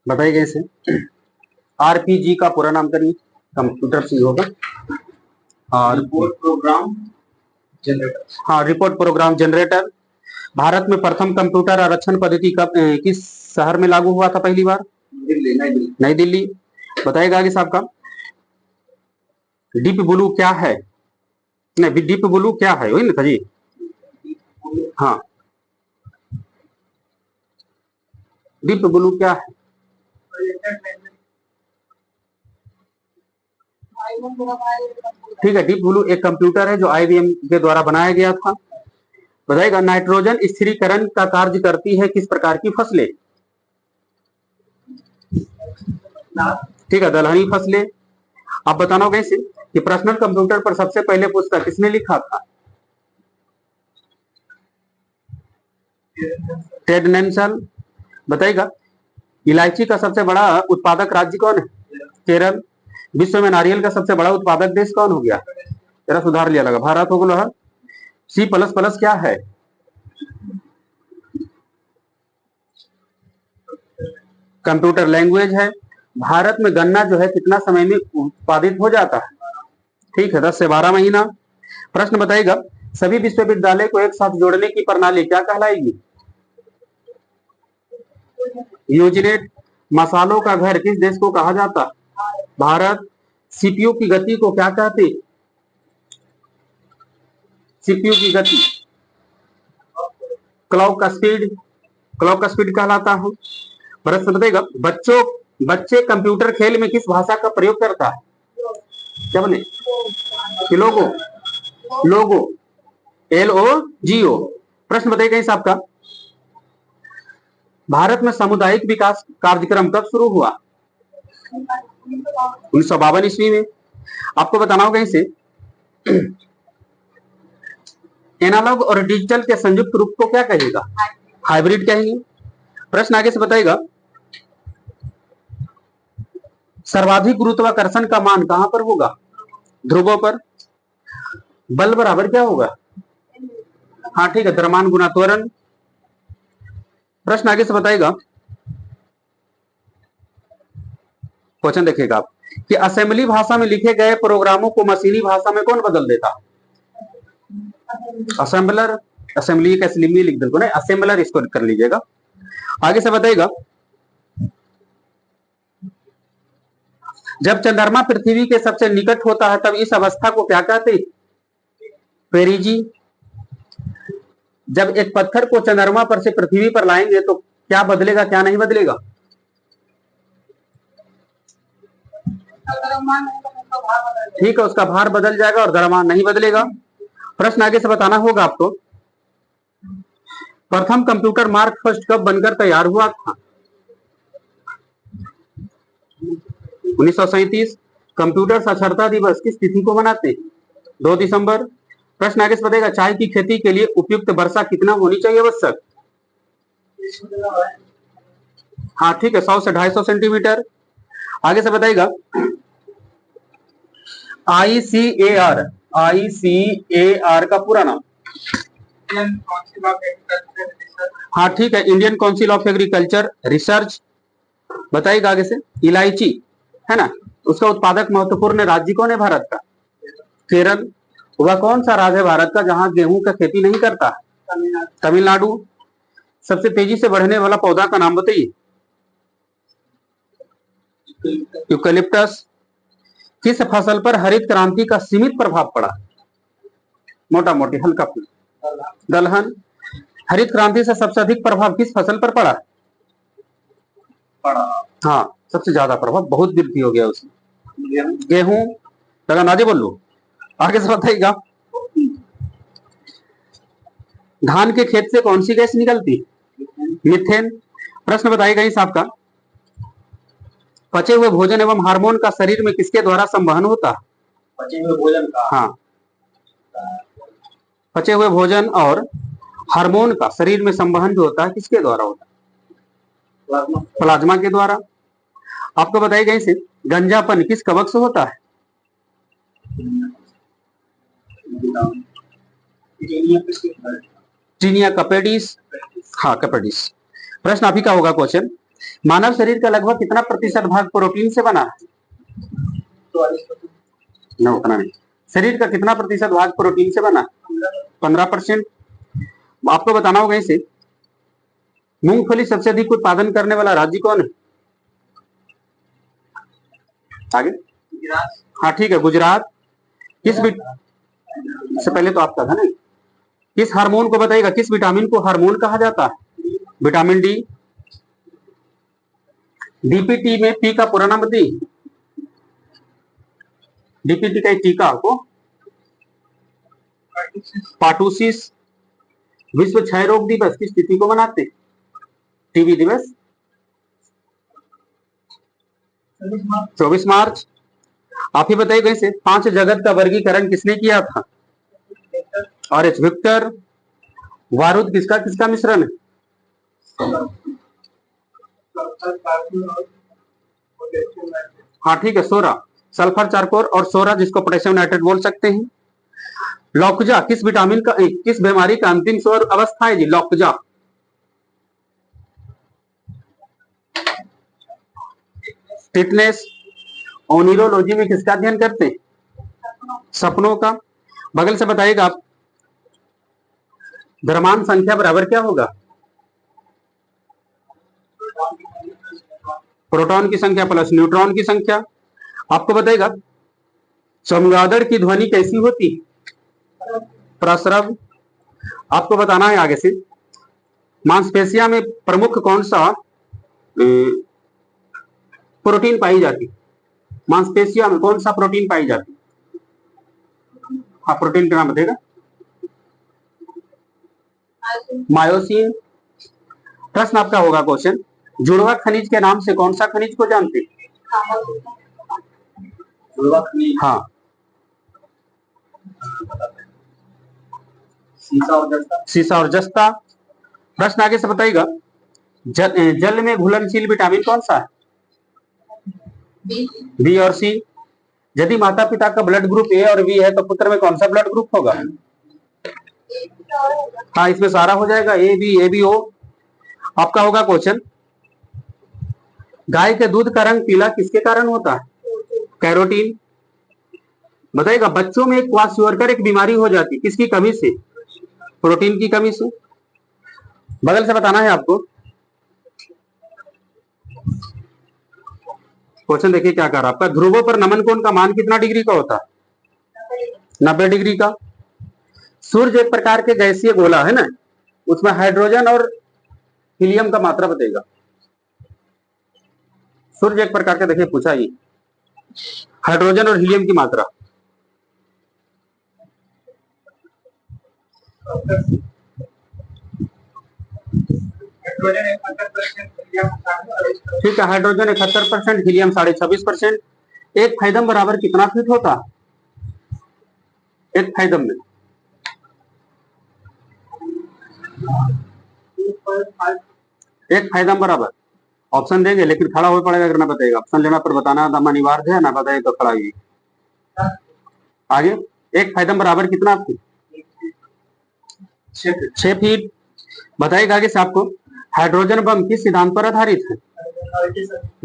बताइए कैसे। आरपीजी का पूरा नाम करिए। कंप्यूटर सी होगा। Report program generator. हाँ, रिपोर्ट प्रोग्राम जनरेटर। भारत में प्रथम कंप्यूटर आरक्षण पद्धति कब किस शहर में लागू हुआ था पहली बार? दिल्ली। नई दिल्ली। बताइएगा आगे साहब का। डीप ब्लू क्या है? नहीं, डीप ब्लू क्या है वही ना था जी। हाँ, डीप ब्लू क्या है? ठीक है, डीप ब्लू एक कंप्यूटर है जो आईबीएम के द्वारा बनाया गया था। बताइएगा नाइट्रोजन स्थिरीकरण का कार्य करती है किस प्रकार की फसलें? ठीक है, दलहनी फसलें। आप बताना कैसे कि पर्सनल कंप्यूटर पर सबसे पहले पुस्तक किसने लिखा था? Ted Nelson. बताइएगा इलायची का सबसे बड़ा उत्पादक राज्य कौन है? केरल। विश्व में नारियल का सबसे बड़ा उत्पादक देश कौन हो गया? जरा सुधार लिया लगा, भारत हो गया। सी प्लस प्लस क्या है? कंप्यूटर लैंग्वेज है। भारत में गन्ना जो है कितना समय में उत्पादित हो जाता है? ठीक है, 10 से 12 महीना। प्रश्न बताइएगा सभी विश्वविद्यालय को एक साथ जोड़ने की प्रणाली क्या कहलाएगी? यूजीनेट। मसालों का घर किस देश को कहा जाता? भारत। सीपीयू की गति को क्या कहते? सीपीयू की गति क्लॉक स्पीड कहलाता है। प्रश्न बताइएगा बच्चे कंप्यूटर खेल में किस भाषा का प्रयोग करता है? क्या बने? लोगो। लोगो LOGO। प्रश्न बताइएगा इस आपका भारत में सामुदायिक विकास कार्यक्रम कब शुरू हुआ? 1952 ईस्वी में। आपको बताना होगा इसे एनालॉग और डिजिटल के संयुक्त रूप को क्या कहेगा? हाइब्रिड कहेंगे। प्रश्न आगे से बताएगा सर्वाधिक गुरुत्वाकर्षण का मान कहां पर होगा? ध्रुवों पर। बल बराबर क्या होगा? हाँ ठीक है, द्रव्यमान गुना त्वरण। प्रश्न आगे से बताएगा क्वेश्चन देखिएगा आप कि असेंबली भाषा में लिखे गए प्रोग्रामों को मशीनी भाषा में कौन बदल देता? असेंबलर। असेंबली का स्लिमी लिख दो, नहीं असेंबलर इसको कर लीजिएगा। आगे से बताएगा जब चंद्रमा पृथ्वी के सबसे निकट होता है तब इस अवस्था को क्या कहते हैं? पेरिजी। जब एक पत्थर को चंद्रमा पर से पृथ्वी पर लाएंगे तो क्या बदलेगा क्या नहीं बदलेगा? ठीक है, उसका भार बदल जाएगा और द्रव्यमान नहीं बदलेगा। प्रश्न आगे से बताना होगा आपको प्रथम कंप्यूटर मार्क फर्स्ट कब बनकर तैयार हुआ था? 1937। कंप्यूटर साक्षरता दिवस किस तिथि को मनाते हैं? 2 दिसंबर। प्रश्न आगे से बताएगा चाय की खेती के लिए उपयुक्त वर्षा कितना होनी चाहिए आवश्यक? हाँ ठीक है, 100 से 250 सेंटीमीटर। आगे से बताएगा ICAR का पूरा नाम? हाँ ठीक है, Indian council of agriculture research. बताइएगा आगे से इलायची है ना, उसका उत्पादक महत्वपूर्ण राज्य कौन है भारत का? केरल। वह कौन सा राज्य है भारत का जहां गेहूं का खेती नहीं करता? तमिलनाडु। सबसे तेजी से बढ़ने वाला पौधा का नाम बताइए। यूकलिप्टस। किस फसल पर हरित क्रांति का सीमित प्रभाव पड़ा? मोटा मोटी हल्का फूल दलहन। हरित क्रांति से सबसे अधिक प्रभाव किस फसल पर पड़ा? हाँ, सबसे ज्यादा प्रभाव, बहुत वृद्धि हो गया उसमें। गेहूं। लगा नाजे बोल लो। आगे से बताइएगा धान के खेत से कौन सी गैस निकलती? मीथेन। प्रश्न बताइएगा इस आपका पचे हुए भोजन एवं हार्मोन का शरीर में किसके द्वारा संवहन होता? पचे हुए भोजन का। हाँ, पचे हुए भोजन और हार्मोन का शरीर में संवहन जो होता है किसके द्वारा होता है? प्लाज्मा के द्वारा। आपको बताइएगा इसे गंजापन किस कवक से होता है? टीनिया कपेडिस, हाँ कपेडिस। प्रश्न आप ही का होगा क्वेश्चन, मानव शरीर का लगभग कितना प्रतिशत भाग प्रोटीन से बना है? ना उतना नहीं। शरीर का कितना प्रतिशत भाग प्रोटीन से बना? 15%। आपको बताना होगा इसे, मूंगफली सबसे अधिक उत्पादन करने वाला राज्य कौन है? आगे, हाँ ठीक है, गुजरात। किस से पहले तो आपका था ना, किस हार्मोन को बताइएगा, किस विटामिन को हार्मोन कहा जाता है? Vitamin D. डीपीटी में पी का पूरा नाम बताइए, डीपीटी का टीका को पाटूसिस। विश्व क्षय रोग दिवस किस तिथि को मनाते? टीबी दिवस 24 मार्च। आप ही बताइए कैसे, 5 जगत का वर्गीकरण किसने किया था? और एच विक्टर। बारूद किसका किसका मिश्रण है? हाँ ठीक है, सोरा, सल्फर चारकोल और सोरा, जिसको पोटेशियम नाइट्रेट बोल सकते हैं। लौकजा किस विटामिन का, किस बीमारी का अंतिम स्वर अवस्था है जी? लौकजा। फिटनेस। ओनिरोलॉजी में किसका अध्ययन करते हैं? सपनों का। बगल से बताइएगा आप, द्रव्यमान संख्या बराबर क्या होगा? प्रोटॉन की संख्या प्लस न्यूट्रॉन की संख्या। आपको बताइएगा चमगादड़ की ध्वनि कैसी होती है? प्रस्रव। आपको बताना है आगे से, मांसपेशियों में प्रमुख कौन सा प्रोटीन पाई जाती? मांसपेशियों में कौन सा प्रोटीन पाई जाती? हाँ, प्रोटीन का नाम बताएगा। मायोसिन। प्रश्न आपका होगा क्वेश्चन, जुड़वा खनिज के नाम से कौन सा खनिज को जानते? हाँ, सीसा और जस्ता। प्रश्न आगे से बताइएगा, जल में घुलनशील विटामिन कौन सा है? बी और सी। यदि माता पिता का ब्लड ग्रुप ए और बी है तो पुत्र में कौन सा ब्लड ग्रुप होगा? हाँ, इसमें सारा हो जाएगा, ए बी ओ। आपका होगा क्वेश्चन, गाय के दूध का रंग पीला किसके कारण होता है? कैरोटीन। बताइएगा, बच्चों में क्वाशियोरकर एक बीमारी हो जाती, किसकी कमी से? प्रोटीन की कमी से। बगल से बताना है आपको, क्वेश्चन देखिए क्या कर रहा है आपका, ध्रुवों पर नमन कोण का मान कितना डिग्री का होता है? 90 डिग्री का। सूर्य एक प्रकार के गैसीय गोला है ना, उसमें हाइड्रोजन और हीलियम का मात्रा बताएगा। सूर्य एक प्रकार का, देखिए पूछा ही, हाइड्रोजन और हीलियम की मात्रा। ठीक है, हाइड्रोजन 71%, हीलियम 26.5%। एक फाइदम बराबर कितना फीट होता? एक फाइदम में एक फाइदम बराबर, ऑप्शन देंगे लेकिन खड़ा हो पड़ेगा अगर ना बताएगा। ऑप्शन लेना पर बताना अनिवार्य है, ना बताए तो खड़ा ही। आगे, एक फाइदम बराबर कितना फीट? 6 फीट। बताइएगा आगे से आपको, हाइड्रोजन बम किस सिद्धांत पर आधारित है?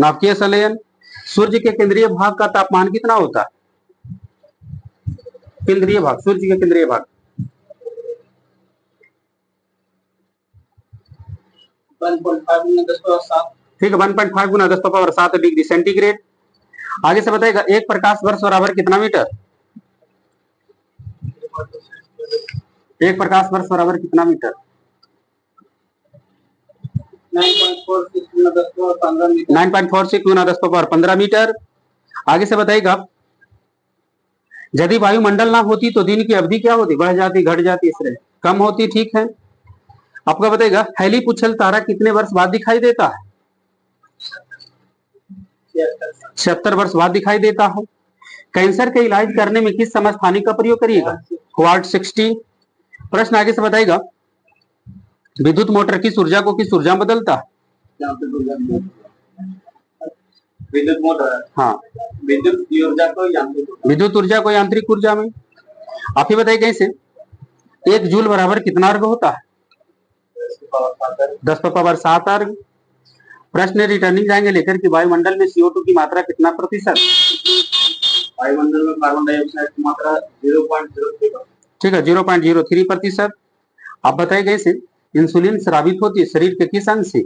नाभिकीय संलयन। सूर्य के केंद्रीय भाग का तापमान कितना होता है? केंद्रीय भाग, सूर्य के केंद्रीय भाग 1.5 ठीक है, 1.5 गुना 10⁻7 डिग्री सेंटीग्रेड। आगे से बताइएगा, एक प्रकाश वर्ष बराबर कितना मीटर? एक प्रकाश वर्ष बराबर कितना मीटर? 9.46 गुना 10⁻15 मीटर। आगे से बताइएगा, यदि वायुमंडल ना होती तो दिन की अवधि क्या होती? बढ़ जाती, घट जाती, इससे कम होती। ठीक है, आपको बताइएगा, हैली पुछल तारा कितने वर्ष बाद दिखाई देता है? 76 वर्ष बाद दिखाई देता है। कैंसर के इलाज करने में किस समस्थानिक का प्रयोग करिएगा? क्वार्ट 60। प्रश्न आगे से बताइएगा, विद्युत मोटर किस ऊर्जा को किस ऊर्जा में बदलता है? विद्युत मोटर, हाँ, विद्युत ऊर्जा को यांत्रिक ऊर्जा में। आप ही बताइए कैसे, एक जूल बराबर कितना अर्ग होता है? 10 पावर 7 अर्ग। प्रश्न रिटर्निंग जाएंगे लेकर कि वायुमंडल में CO2 की मात्रा कितना प्रतिशत? वायुमंडल में कार्बन डाइऑक्साइड की मात्रा 0.03। ठीक है, 0.03%। आप बताइए कैसे इंसुलिन स्रावित होती है शरीर के किस अंग से?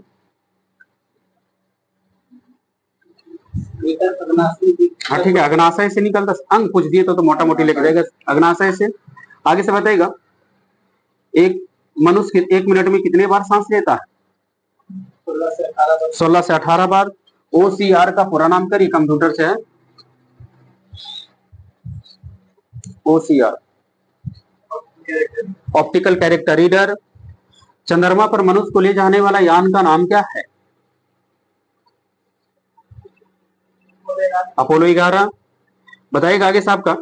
हाँ ठीक है, अग्नाशय से निकलता। अंग पूछ दिए तो मोटा मोटी लेके जाएगा, अग्नाशय से। आगे से बताइएगा एक मनुष्य 1 मिनट में कितने बार सांस लेता है? 16 से 18 बार। OCR का पूरा नाम करिए, कंप्यूटर से है। OCR optical character reader. चंद्रमा पर मनुष्य को ले जाने वाला यान का नाम क्या है? अपोलो 11। बताइएगा आगे साहब का,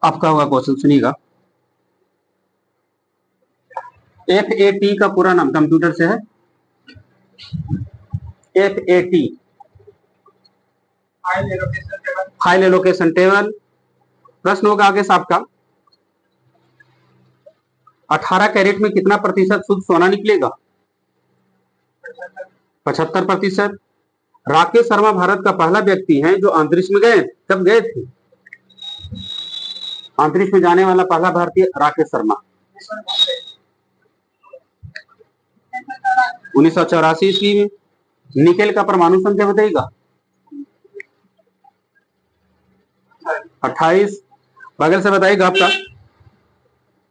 आपका होगा क्वेश्चन, सुनिएगा। FAT का पूरा नाम कंप्यूटर से है। FAT file allocation table. प्रश्न होगा आगे साहब का, 18 कैरेट में कितना प्रतिशत शुद्ध सोना निकलेगा? 75%। राकेश शर्मा भारत का पहला व्यक्ति है जो अंतरिक्ष में गए। कब गए थे? अंतरिक्ष में जाने वाला पहला भारतीय राकेश शर्मा 1984 ईस्वी में। निकेल का परमाणु संख्या बताइएगा। 28। बगल से बताइएगा आपका,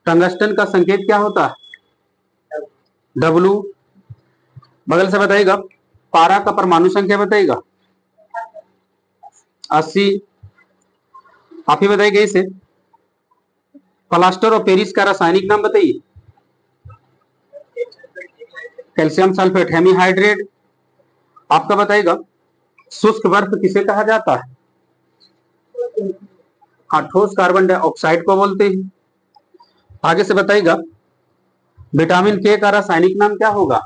टंगस्टन का संकेत क्या होता है? W। बगल से बताइएगा पारा का परमाणु संख्या बताइएगा। 80। आप ही बताइएगा इसे, प्लास्टर ऑफ पेरिस का रासायनिक नाम बताइए। Calcium sulphate hemihydrate. आपका बताइएगा शुष्क बर्फ किसे कहा जाता है? हाँ, ठोस कार्बन डाइऑक्साइड को बोलते हैं। आगे से बताइएगा विटामिन के का रासायनिक नाम क्या होगा?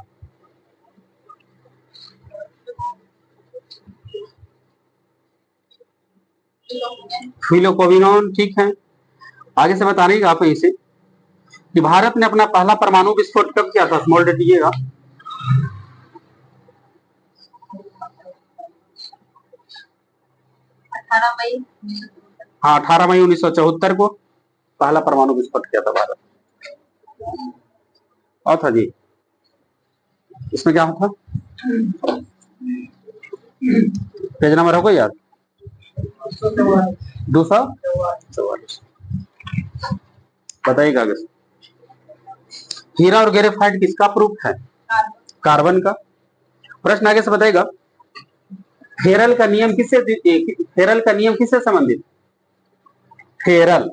फिलोकोबिनोन। ठीक है। आगे से बता रही आप इसे कि भारत ने अपना पहला परमाणु विस्फोट कब किया था? स्मॉल डेट दीजिएगा। हाँ, 18 मई 1974 को पहला परमाणु विस्फोट किया था भारत। और था जी, इसमें क्या था? पेज नंबर होगा यार, 244। बताइएगा आगे। हीरा और ग्रेफाइट किसका प्रूफ है? कार्बन का। प्रश्न आगे से बताइएगा फेरल का नियम किससे संबंधित? फेरल,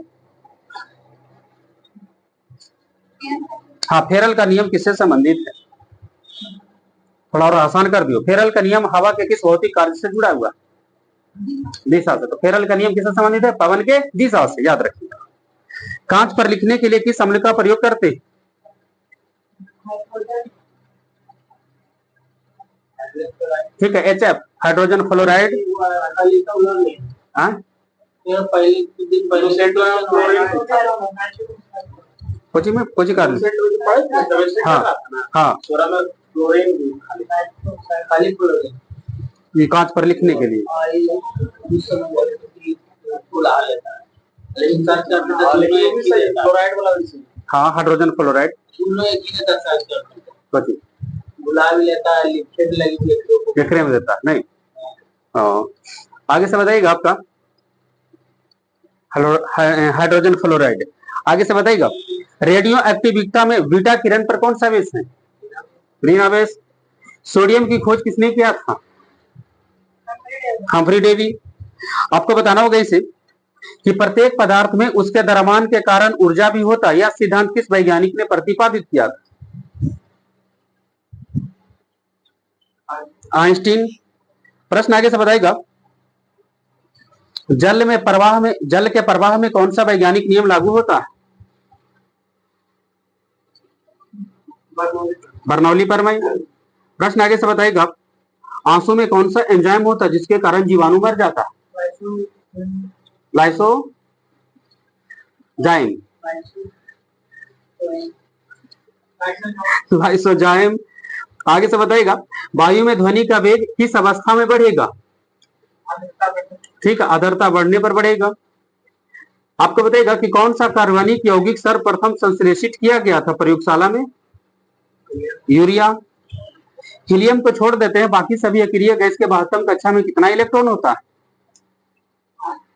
हाँ, फेरल का नियम किससे संबंधित है? थोड़ा और आसान कर दियो। फेरल का नियम हवा के किस भौतिक कार्य से जुड़ा हुआ? दिशा से। तो फेरल का नियम किससे संबंधित है? पवन के दिशा से, याद रखिएगा। कांच पर लिखने के लिए किस अम्ल का प्रयोग करते हैं? ठीक है, HF हाइड्रोजन फ्लोराइड। कोची का हाँ हाँ, ये कांच पर लिखने के लिए। हाँ, हाइड्रोजन फ्लोराइड। गुलाब लेता है, लिखने में देता नहीं। आगे से बताइएगा आपका हाइड्रोजन फ्लोराइड। आगे से बताइएगा रेडियो एक्टिविटी में बीटा किरण पर कौन सा आवेश है? ग्रीन आवेश। सोडियम की खोज किसने किया था? Humphry Davy. आपको बताना होगा इसे कि प्रत्येक पदार्थ में उसके द्रव्यमान के कारण ऊर्जा भी होता है। यह सिद्धांत किस वैज्ञानिक ने प्रतिपादित किया था? आइंस्टीन। प्रश्न आगे से बताएगा जल के प्रवाह में कौन सा वैज्ञानिक नियम लागू होता है? बर्नौली प्रमेय। प्रश्न आगे से बताएगा आंसू में कौन सा एंजाइम होता है जिसके कारण जीवाणु मर जाता है? लाइसो जाइम, लाइसोजाइम। आगे से बताएगा वायु में ध्वनि का वेग किस अवस्था में बढ़ेगा? ठीक है, आर्द्रता बढ़ने पर बढ़ेगा। आपको बताएगा कि कौन सा कार्बनिक यौगिक सर्वप्रथम संश्लेषित किया गया था प्रयोगशाला में? यूरिया। हीलियम को छोड़ देते हैं, बाकी सभी अक्रिय गैस के महत्तम कक्षा में कितना इलेक्ट्रॉन होता है?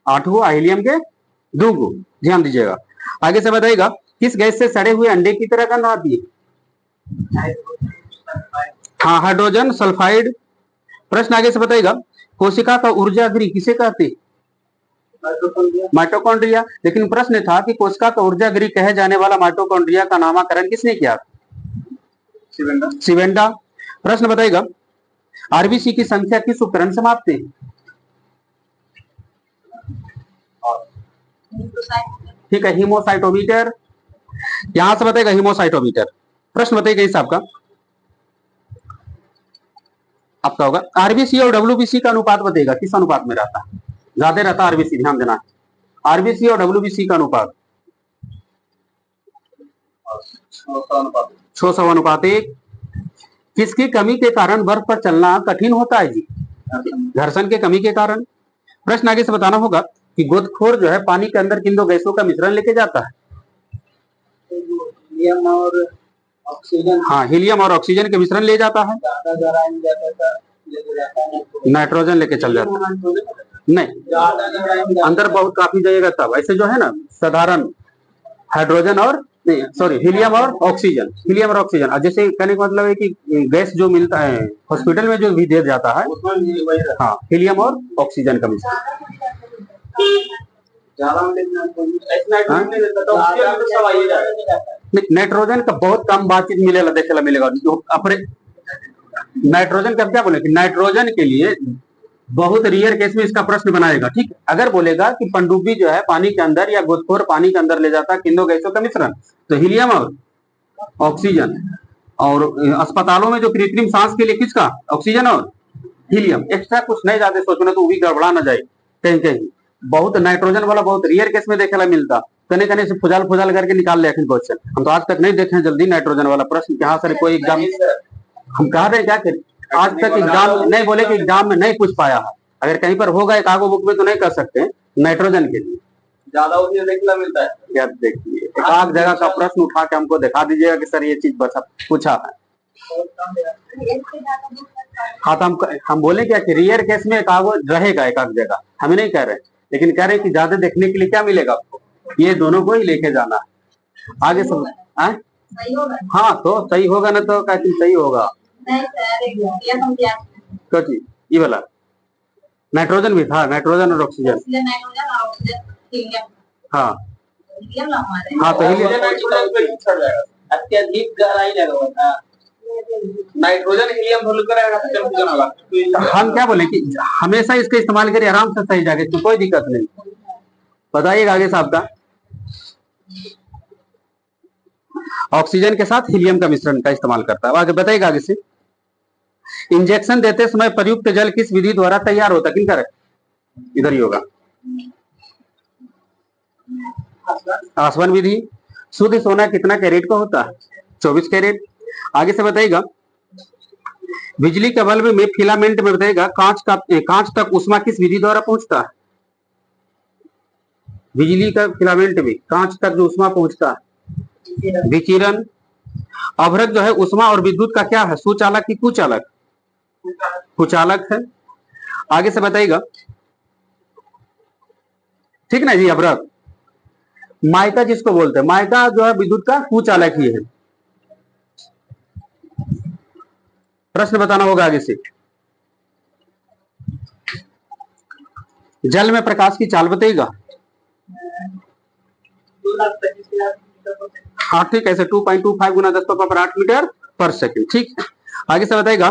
8 गो, हीलियम के 2 गो। ध्यान दीजिएगा। आगे से बताएगा किस गैस से सड़े हुए अंडे की तरह गंध आती है? हाँ, हाइड्रोजन सल्फाइड। प्रश्न आगे से बताएगा कोशिका का ऊर्जा गृह किसे कहते हैं? माइटोकॉन्ड्रिया। लेकिन प्रश्न था कि कोशिका का ऊर्जा गृह कहे जाने वाला माइटोकॉन्ड्रिया का नामकरण किसने किया? सिवेंडा। प्रश्न बताएगा आरबीसी की संख्या किस उपकरण से मापते हैं? ठीक है, हीमोसाइटोमीटर। यहां से बताएगा हीमोसाइटोमीटर। प्रश्न बताइएगा इस आपका होगा आरबीसी और डब्ल्यूबीसी का अनुपात बताइएगा किस अनुपात में रहता है? ज्यादा रहता है आरबीसी, ध्यान देना। आरबीसी और डब्ल्यूबीसी का अनुपात 600:1। किसकी कमी के कारण बर्फ पर चलना कठिन होता है जी? घर्षण के कमी के कारण। प्रश्न आगे से बताना होगा कि गोदखोर जो है पानी के अंदर किन दो गैसों का मिश्रण लेके जाता है? हीलियम और ऑक्सीजन। हाँ, हीलियम और ऑक्सीजन के मिश्रण ले जाता है। नाइट्रोजन लेके चल जाता है। नहीं, अंदर बहुत काफी जाएगा तब। ऐसे जो है ना साधारण हाइड्रोजन और नहीं सॉरी हीलियम और ऑक्सीजन, हीलियम और ऑक्सीजन। जैसे कहने का मतलब है कि गैस जो मिलता है हॉस्पिटल में जो भी दिया जाता है, हाँ, हीलियम और ऑक्सीजन का मिश्रण। नाइट्रोजन का बहुत कम बातचीत मिलेगा, देखेला मिलेगा। अपने नाइट्रोजन का क्या बोले कि नाइट्रोजन के लिए बहुत रेयर केस में इसका प्रश्न बनाएगा। ठीक, अगर बोलेगा कि पनडुब्बी जो है पानी के अंदर या गोदखोर पानी के अंदर ले जाता है किन दो गैसों का मिश्रण, तो हीलियम और ऑक्सीजन। और अस्पतालों में जो कृत्रिम सांस के लिए किसका? ऑक्सीजन और हीलियम। एक्स्ट्रा कुछ नहीं जाते सोचना तो वो भी गड़बड़ा ना जाए कहीं कहीं। बहुत नाइट्रोजन वाला बहुत रेयर केस में देखेला मिलता, कने कने से फुजाल फुजाल करके निकाल ले क्वेश्चन। हम तो आज तक नहीं देखे जल्दी नाइट्रोजन वाला प्रश्न। यहाँ सर कोई एग्जाम हम कह रहे हैं क्या करें, आज तक एग्जाम नहीं बोले कि एग्जाम में नहीं पूछ पाया है। अगर कहीं पर होगा एक आगो बुक में तो नहीं कर सकते नाइट्रोजन के लिए ज्यादा उसे देखना मिलता है। क्या देखिए एक आग जगह का प्रश्न उठा के हमको दिखा दीजिएगा कि सर ये चीज पूछा है। हाँ, तो हम बोले क्या कि रेयर केस में एक आगो रहेगा एक आग जगह, हमें नहीं कह रहे, लेकिन कह रहे कि ज्यादा देखने के लिए क्या मिलेगा आपको? ये दोनों को ही लेके जाना है आगे सब। हाँ, तो सही होगा ना तो क्या सही होगा? क्योंकि ये वाला नाइट्रोजन भी था, नाइट्रोजन और ऑक्सीजन। हाँ हाँ, तो अत्यधिक गहराई लगा नाइट्रोजन हीलियम हम क्या बोले कि हमेशा इसका इस्तेमाल करिए, आराम से सही जाएगा, इसमें कोई दिक्कत नहीं। बताइएगा आगे साहब का ऑक्सीजन के साथ हीलियम का मिश्रण का इस्तेमाल करता है। आगे बताइएगा आगे से इंजेक्शन देते समय प्रयुक्त जल किस विधि द्वारा तैयार होता है? किन कर इधर ही होगा आसवन विधि। शुद्ध सोना कितना कैरेट का होता है? 24 कैरेट। आगे से बताइएगा बिजली के बल्ब में फिलामेंट में बताइएगा कांच तक उष्मा किस विधि द्वारा पहुंचता है? बिजली का फिलामेंट में कांच तक जो उष्मा पहुंचता है विकिरण। अभ्रक जो है उष्मा और विद्युत का क्या है? सुचालक की कुचालक? कुचालक है। आगे से बताइएगा ठीक ना जी। अभ्रक माइका जिसको बोलते हैं, माइका जो है विद्युत का कुचालक ही है। प्रश्न बताना होगा आगे से। जल में प्रकाश की चाल बताइएगा। हाँ ठीक है, 2.25 गुना 10⁻8 मीटर पर सेकंड। ठीक, आगे से बताइएगा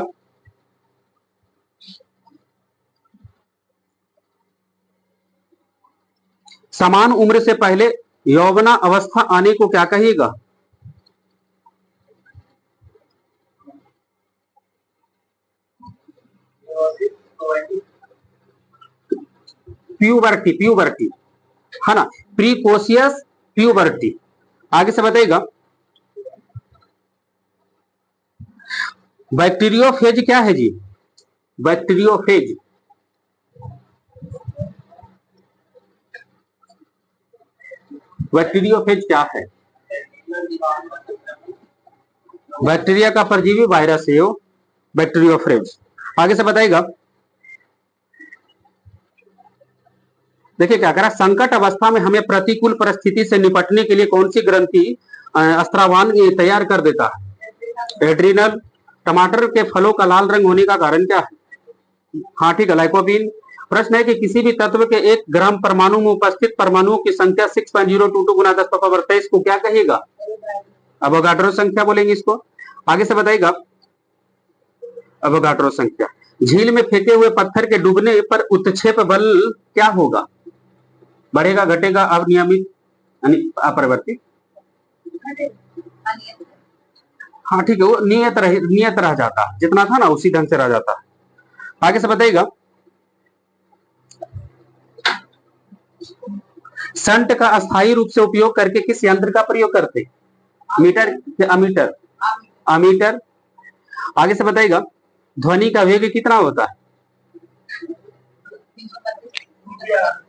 समान उम्र से पहले यौवना अवस्था आने को क्या कहिएगा? प्यूबर्टी, प्यूबर्टी है ना। प्रीकोशियस प्यूबर्टी। आगे से बताइएगा बैक्टीरियोफेज क्या है जी? बैक्टीरियोफेज बैक्टीरियोफेज क्या है? बैक्टीरिया का परजीवी वायरस है वो बैक्टीरियोफेज। आगे से बताइएगा देखिए क्या करा, संकट अवस्था में हमें प्रतिकूल परिस्थिति से निपटने के लिए कौन सी ग्रंथि अस्त्रावान तैयार कर देता है? एड्रिनल। टमाटर के फलों का लाल रंग होने का कारण क्या है? हाँ ठीक है, लाइकोपीन। प्रश्न है कि किसी भी तत्व के 1 ग्राम परमाणु में उपस्थित परमाणुओं की संख्या 6.022 गुना 10⁻23 को क्या कहेगा? अवोगाड्रो संख्या बोलेंगे इसको। आगे से बताइएगा अवोगाड्रो संख्या। झील में फेंके हुए पत्थर के डूबने पर उत्क्षेप बल क्या होगा? बढ़ेगा, घटेगा, अनियमित, अपरिवर्तित? हाँ ठीक है, वो नियत रह जाता, जितना था ना उसी ढंग से रह जाता। आगे से बताइएगा संट का अस्थायी रूप से उपयोग करके किस यंत्र का प्रयोग करते? मीटर या अमीटर? अमीटर। आगे से बताइएगा ध्वनि का वेग कितना होता है?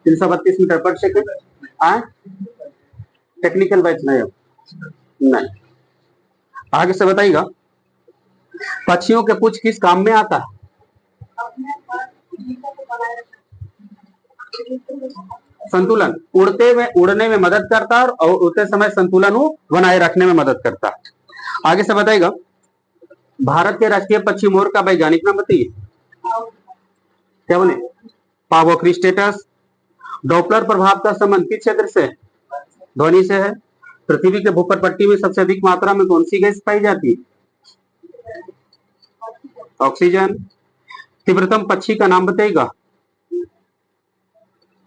332 मीटर पर सेकंड। टेक्निकल बैच नहीं। आगे से बताइएगा पक्षियों के पूंछ किस काम में आता है? संतुलन, उड़ने में मदद करता है और उड़ते समय संतुलन बनाए रखने में मदद करता है। आगे से बताइएगा भारत के राष्ट्रीय पक्षी मोर का वैज्ञानिक नाम बताइए। क्या बोले? पावोक्रिस्टेटस। डॉपलर प्रभाव का संबंध किस क्षेत्र से? ध्वनि से है। पृथ्वी के भूपर पट्टी में सबसे अधिक मात्रा में कौन सी गैस पाई जाती है? ऑक्सीजन। तीव्रतम पक्षी का नाम बताइएगा।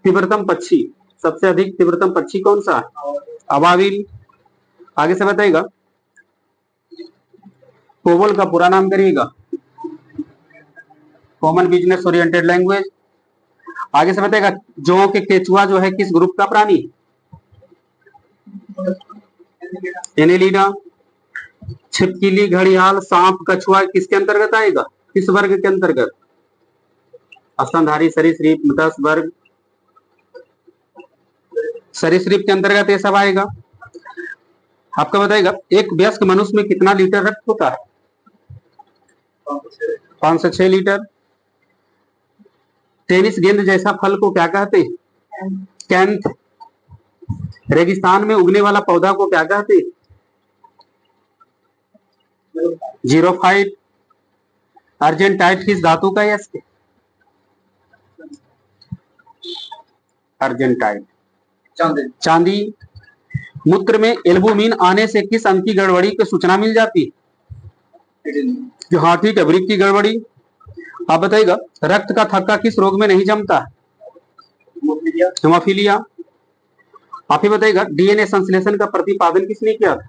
तीव्रतम पक्षी, सबसे अधिक तीव्रतम पक्षी कौन सा? अबाविल। आगे से बताइएगा कोबोल का पूरा नाम करिएगा। Common business oriented language. आगे से बताइएगा जो के केचुआ जो है किस ग्रुप का प्राणी? एनेलिडा। छिपकली, घड़ियाल, सांप, कछुआ किसके अंतर्गत आएगा? किस वर्ग के अंतर्गत? स्तनधारी सरीसृप, मत्स्य वर्ग, सरीसृप के अंतर्गत ये सब आएगा। आपका बताइएगा एक वयस्क मनुष्य में कितना लीटर रक्त होता है? 5 से 6 लीटर। टेनिस गेंद जैसा फल को क्या कहते हैं? कैंथ। रेगिस्तान में उगने वाला पौधा को क्या कहते हैं? जीरोफाइट। अर्जेंटाइट किस धातु का है? अर्जेंटाइट, चांदी। मूत्र में एल्बुमिन आने से किस अंग की गड़बड़ी की सूचना मिल जाती है? हाँ ठीक है, वृक्क की गड़बड़ी। आप बताइएगा रक्त का थक्का किस रोग में नहीं जमता? हेमोफीलिया। आप ही बताइएगा डीएनए संश्लेषण का प्रतिपादन किसने किया था?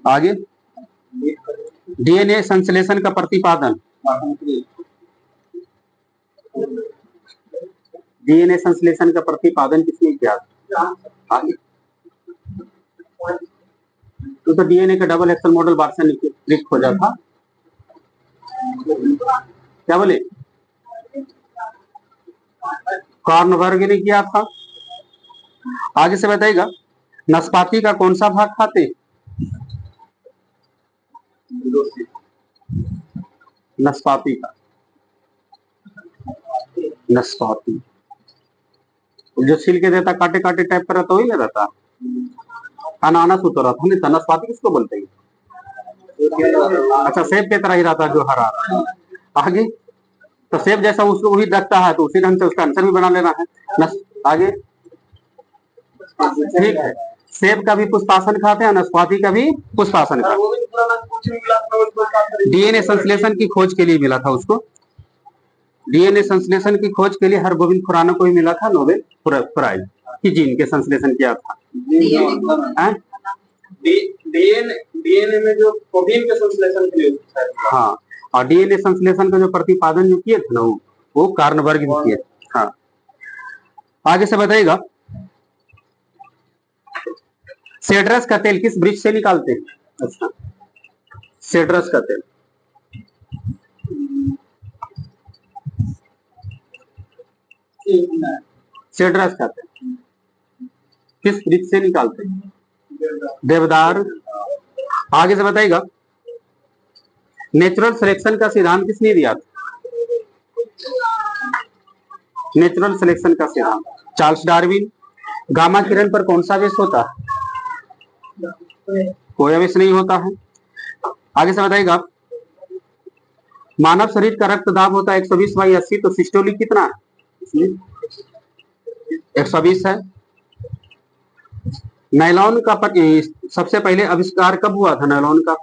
आगे डीएनए संश्लेषण का प्रतिपादन, डीएनए संश्लेषण का प्रतिपादन किसने किया था? आगे तो डीएनए का डबल एक्सल मॉडल वाटसन खोजा था। क्या बोले? कॉर्नबर्ग ने किया था। आगे से बताइएगा नाशपाती का कौन सा भाग खाते? नाशपाती का, नाशपाती जो छिलके देता काटे काटे टाइप का रहता वही ना रहता। अनानास तो रहता नहीं था। नाशपाती किसको बोलते हैं? अच्छा, सेब के तरह ही रहता जो हरा रहा। आगे तो सेब जैसा उसको भी रखता है तो उसी ढंग से उसका आंसर भी बना लेना है। आगे ठीक है, सेब का भी पुष्पासन खाते हैं, नाशपाती का भी पुष्पासन खाते हैं। डीएनए संश्लेषण की खोज के लिए मिला था उसको, डीएनए संश्लेषण की खोज के लिए हरगोविंद खुराना को ही मिला था नोबेल प्राइज कि जीन के संश्लेषण किया था। डीएनए में जो प्रोटीन के संश्लेषण के लिए, हाँ, और डीएनए संश्लेषण का जो प्रतिपादन जो किए थे ना वो कार्नबर्ग भी किए। हाँ, आगे से बताइएगा सेड्रस का तेल किस वृक्ष से निकालते हैं? अच्छा, सेड्रस का तेल सेड्रस का तेल किस वृक्ष से निकालते हैं? देवदार। आगे से बताइएगा, नेचुरल सिलेक्शन का सिद्धांत किसने दिया था? नेचुरल सिलेक्शन का सिद्धांत चार्ल्स डार्विन। गामा किरण पर कौन सा आवेश होता है? कोई आवेश नहीं होता है। आगे से बताइएगा, मानव शरीर का रक्त दाब होता है 120/80, तो सिस्टोलिक कितना है? 120 है। नायलॉन का सबसे पहले आविष्कार कब हुआ था? नायलॉन का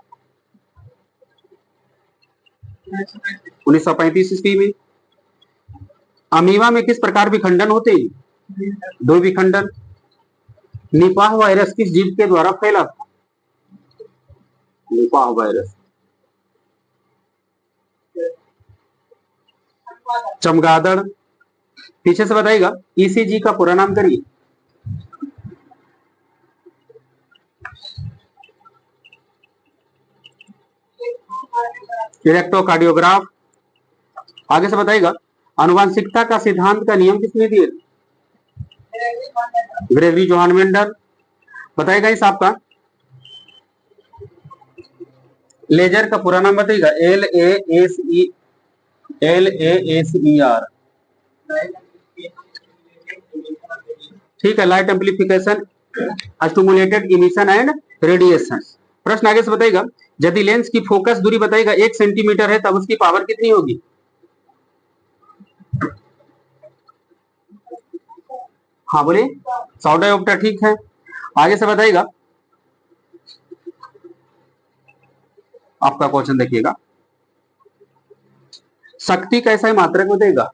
1935 ईस्वी में। अमीबा में किस प्रकार विखंडन होते हैं? 2 विखंडन। निपाह वायरस किस जीव के द्वारा फैला था? निपाह वायरस चमगादड़। पीछे से बताइएगा, ईसीजी का पूरा नाम करिए। इलेक्ट्रोकार्डियोग्राफ। आगे से बताइएगा, आनुवांशिकता का सिद्धांत का नियम किसने दिए? Gregory Johan Mendel. बताइएगा इस आपका लेजर का पूरा नाम बताइएगा। LASER। ठीक है, light amplification, stimulated emission and radiation. प्रश्न आगे से बताइएगा, यदि लेंस की फोकस दूरी बताइएगा 1 सेंटीमीटर है, तब उसकी पावर कितनी होगी? हाँ बोलिए। 100 डायोप्टर। ठीक है। आगे से बताइएगा, आपका क्वेश्चन देखिएगा, शक्ति कैसा है मात्रक बताइएगा?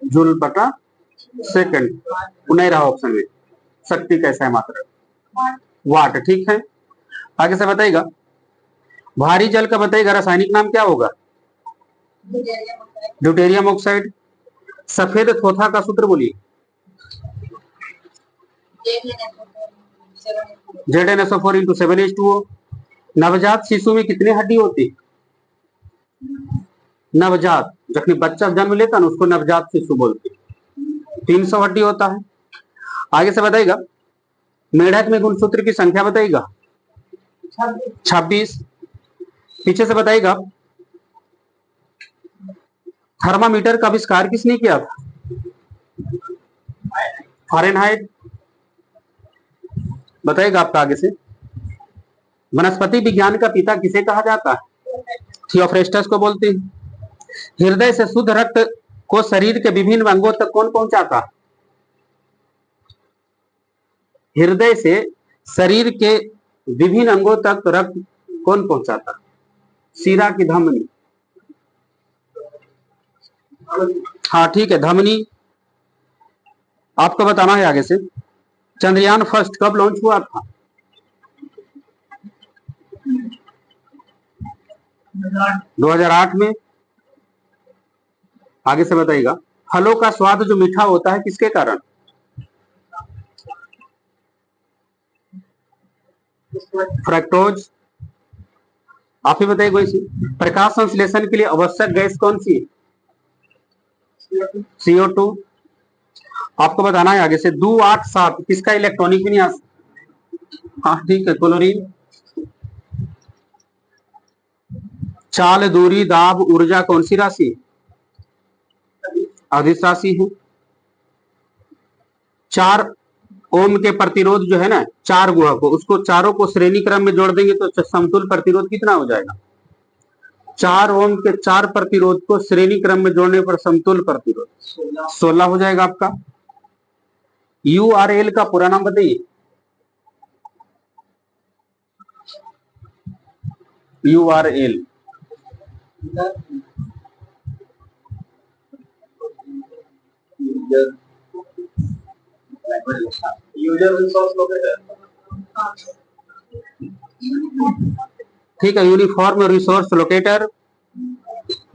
जूल बटा सेकंड। नहीं रहा ऑप्शन में। शक्ति कैसा है मात्रक? वाट। ठीक है। आगे से बताइएगा, भारी जल का बताइएगा रासायनिक नाम क्या होगा? Deuterium oxide. सफेद थोथा का सूत्र बोलिए। ZnSO4 into 7H2O। नवजात शिशु में कितनी हड्डी होती? नवजात, जब बच्चा जन्म लेता ना, उसको नवजात शिशु बोलते। 300 हड्डी होता है। आगे से बताइएगा, मेढक में गुणसूत्र की संख्या बताइएगा। 26। पीछे से बताइएगा, थर्मामीटर का आविष्कार किसने किया था? फ़ारेनहाइट। बताइएगा आपका आगे से, वनस्पति विज्ञान का पिता किसे कहा जाता है? थियोफ्रेस्टस को बोलते हैं। हृदय से शुद्ध रक्त को शरीर के विभिन्न अंगों तक कौन पहुंचाता? हृदय से शरीर के विभिन्न अंगों तक रक्त कौन पहुंचाता? शिरा की धमनी। हाँ ठीक है, धमनी। आपको बताना है आगे से, चंद्रयान फर्स्ट कब लॉन्च हुआ था? 2008 में। आगे से बताइएगा, फलों का स्वाद जो मीठा होता है किसके कारण? फ्रक्टोज। आप ही बताइए कोई सी। प्रकाश संश्लेषण के लिए आवश्यक गैस कौन सी है? CO2। आपको बताना है आगे से, 287 किसका इलेक्ट्रॉनिक विन्यास? हाँ ठीक है, क्लोरीन। चाल, दूरी, दाब, ऊर्जा कौन सी राशि? अदिश राशि है। 4 ओम के प्रतिरोध जो है ना, 4 गुहा को, उसको चारों को श्रेणी क्रम में जोड़ देंगे तो समतुल प्रतिरोध कितना हो जाएगा? 4 ओम के 4 प्रतिरोध को श्रेणी क्रम में जोड़ने पर समतुल प्रतिरोध 16 हो जाएगा आपका। URL का पूरा नाम बताइए। URL user resource locator. ठीक है, यूनिफॉर्म रिसोर्स लोकेटर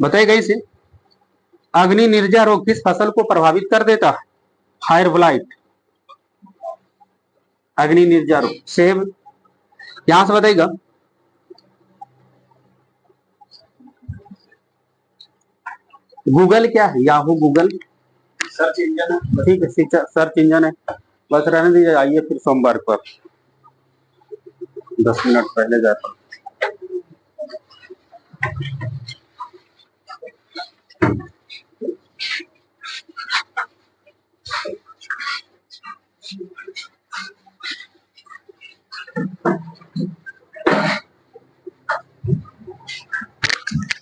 बताएगा इसे। अग्नि निर्जा रोग किस फसल को प्रभावित कर देता है? फायर ब्लाइट, अग्नि निर्जा रोग। सेब, यहां से बताइएगा। गूगल क्या है? याहू गूगल सर्च इंजन है। ठीक है, सर्च इंजन है। बस रहने दीजिए, आइए फिर सोमवार को 10 मिनट पहले जाता हूँ।